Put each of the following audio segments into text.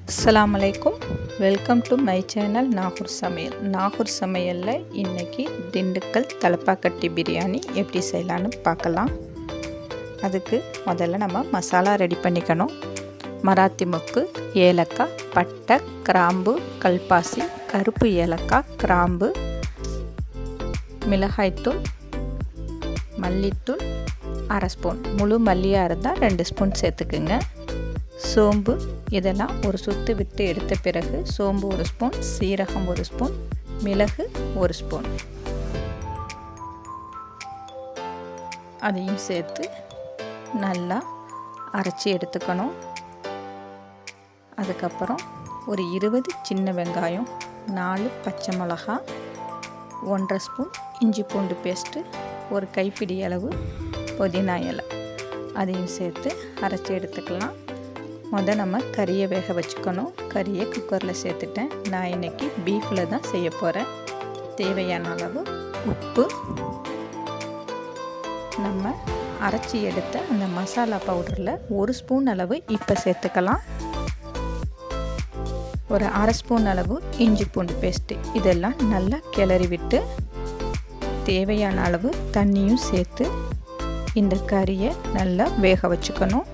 அஸ்ஸலாமு அலைக்கும். Welcome to my channel Nagore சமையல். நாகூர் சமையலில் இன்றைக்கி திண்டுக்கல் தலப்பாக்கட்டி பிரியாணி எப்படி செய்யலான்னு பார்க்கலாம். அதுக்கு முதல்ல நம்ம மசாலா ரெடி பண்ணிக்கணும். மராத்தி மொக்கு, ஏலக்காய், பட்டை, கிராம்பு, கல்பாசி, கருப்பு ஏலக்காய், கிராம்பு, மிளகாய்த்தூள், மல்லித்தூள் 1/2 ஸ்பூன், முழு மல்லியாக இருந்தால் 2 ஸ்பூன் சேர்த்துக்குங்க. சோம்பு இதெல்லாம் ஒரு சுத்து விட்டு எடுத்த பிறகு சோம்பு 1 ஸ்பூன், சீரகம் 1 ஸ்பூன், மிளகு 1 ஸ்பூன் அதையும் சேர்த்து நல்லா அரைச்சி எடுத்துக்கணும். அதுக்கப்புறம் ஒரு 20 சின்ன வெங்காயம், 4 பச்சை மிளகாய், 1/2 ஸ்பூன் இஞ்சி பூண்டு பேஸ்ட்டு, ஒரு கைப்பிடி அளவு புதினா இலை அதையும் சேர்த்து அரைச்சி எடுத்துக்கலாம். நம்ம கறியை வேக வச்சுக்கணும். கறியை குக்கரில் சேர்த்துட்டேன். நான் இன்றைக்கி பீஃபில் தான் செய்ய போகிறேன். தேவையான அளவு உப்பு, நம்ம அரைச்சி எடுத்த அந்த மசாலா பவுடரில் 1 ஸ்பூன் அளவு இப்போ சேர்த்துக்கலாம். ஒரு 1/2 ஸ்பூன் அளவு இஞ்சி பூண்டு பேஸ்ட்டு இதெல்லாம் நல்லா கிளறி விட்டு தேவையான அளவு தண்ணியும் சேர்த்து இந்த கறியை நல்லா வேக வச்சுக்கணும்.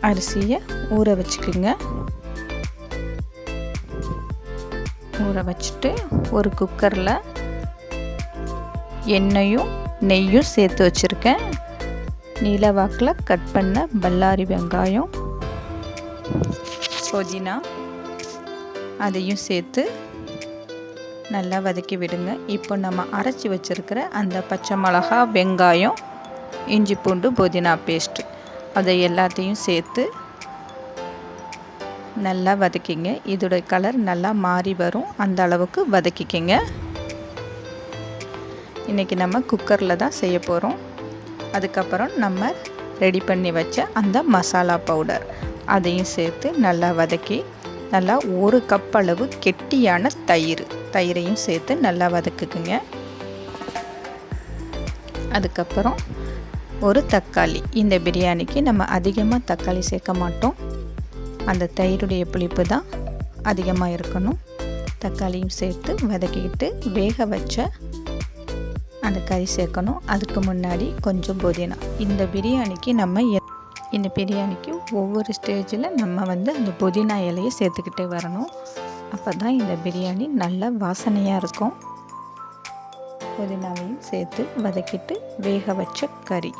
அரிசியை ஊற வச்சுக்குங்க. ஊற வச்சுட்டு ஒரு குக்கரில் எண்ணெயும் நெய்யும் சேர்த்து வச்சுருக்கேன். நீல வாக்கில் கட் பண்ண பல்லாரி வெங்காயம், புதினா அதையும் சேர்த்து நல்லா வதக்கி விடுங்க. இப்போ நம்ம அரைச்சி வச்சுருக்கிற அந்த பச்சை மிளகா, வெங்காயம், இஞ்சி பூண்டு, புதினா பேஸ்ட்டு அதை எல்லாத்தையும் சேர்த்து நல்லா வதக்கிங்க. இதோட கலர் நல்லா மாறி வரும், அந்த அளவுக்கு வதக்கிக்கிங்க. இன்றைக்கி நம்ம குக்கரில் தான் செய்ய போகிறோம். அதுக்கப்புறம் நம்ம ரெடி பண்ணி வச்ச அந்த மசாலா பவுடர் அதையும் சேர்த்து நல்லா வதக்கி, நல்லா 1 கப் அளவு கெட்டியான தயிரையும் சேர்த்து நல்லா வதக்குக்குங்க. அதுக்கப்புறம் ஒரு தக்காளி, இந்த பிரியாணிக்கு நம்ம அதிகமாக தக்காளி சேர்க்க மாட்டோம். அந்த தயிருடைய புளிப்பு தான் அதிகமாக இருக்கணும். தக்காளியும் சேர்த்து வதக்கிக்கிட்டு வேக வச்ச அந்த கறி சேர்க்கணும். அதுக்கு முன்னாடி கொஞ்சம் புதினா. இந்த பிரியாணிக்கு ஒவ்வொரு ஸ்டேஜில் நம்ம அந்த புதினா இலையை சேர்த்துக்கிட்டே வரணும். அப்போ தான் இந்த பிரியாணி நல்ல வாசனையாக இருக்கும். புதினாவையும் சேர்த்து வதக்கிட்டு வேக வச்ச கறி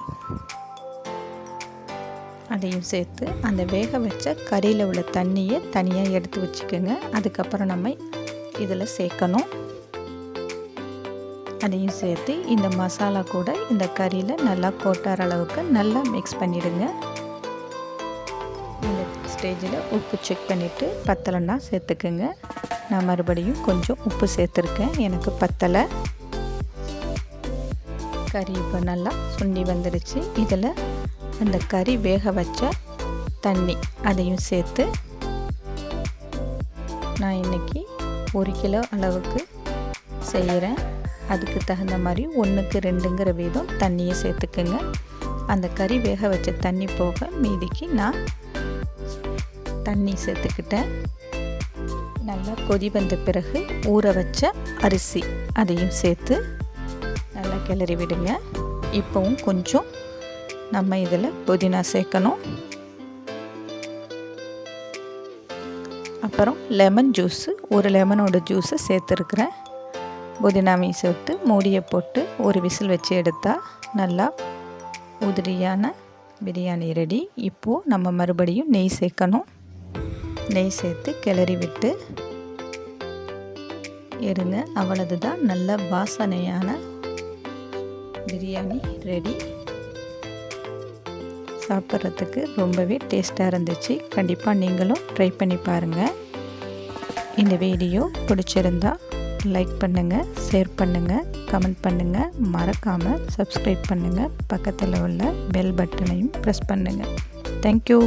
அதையும் சேர்த்து அந்த வேக வச்ச கறியில் உள்ள தண்ணியை தனியாக எடுத்து வச்சுக்கோங்க. அதுக்கப்புறம் நம்ம இதில் சேர்க்கணும். அதையும் சேர்த்து இந்த மசாலா கூட இந்த கறியில் நல்லா கோட்டார அளவுக்கு நல்லா மிக்ஸ் பண்ணிவிடுங்க. இந்த ஸ்டேஜில் உப்பு செக் பண்ணிவிட்டு பத்தலைன்னா சேர்த்துக்குங்க. நான் மறுபடியும் கொஞ்சம் உப்பு சேர்த்துருக்கேன், எனக்கு பத்தலை. கறி இப்போ நல்லா சுண்டி வந்துடுச்சு. இதில் அந்த கறி வேக வச்ச தண்ணி அதையும் சேர்த்து நான் இன்றைக்கி 1 கிலோ அளவுக்கு செய்கிறேன். அதுக்கு தகுந்த மாதிரி 1க்கு 2ங்கிற வீதம் தண்ணியை சேர்த்துக்குங்க. அந்த கறி வேக வச்ச தண்ணி போக மீதிக்கு நான் தண்ணி சேர்த்துக்கிட்டேன். நல்லா கொதி வந்த பிறகு ஊற வச்ச அரிசி அதையும் சேர்த்து நல்லா கிளறி விடுங்க. இப்போவும் கொஞ்சம் நம்ம இதில் புதினா சேர்க்கணும். அப்புறம் லெமன் ஜூஸு, ஒரு லெமனோட ஜூஸை சேர்த்துருக்குறேன். புதினாவையும் சேர்த்து மூடியை போட்டு ஒரு விசில் வச்சு எடுத்தால் நல்லா உதிரியான பிரியாணி ரெடி. இப்போது நம்ம மறுபடியும் நெய் சேர்க்கணும். நெய் சேர்த்து கிளறி விட்டு எடுங்க. அவ்வளவு தான் நல்ல வாசனையான பிரியாணி ரெடி. சாப்பிட்றதுக்கு ரொம்பவே டேஸ்ட்டாக இருந்துச்சு. கண்டிப்பாக நீங்களும் ட்ரை பண்ணி பாருங்கள். இந்த வீடியோ பிடிச்சிருந்தா லைக் பண்ணுங்கள், ஷேர் பண்ணுங்கள், கமெண்ட் பண்ணுங்கள். மறக்காமல் சப்ஸ்கிரைப் பண்ணுங்கள். பக்கத்தில் உள்ள பெல் பட்டனையும் ப்ரெஸ் பண்ணுங்கள். தேங்க்யூ.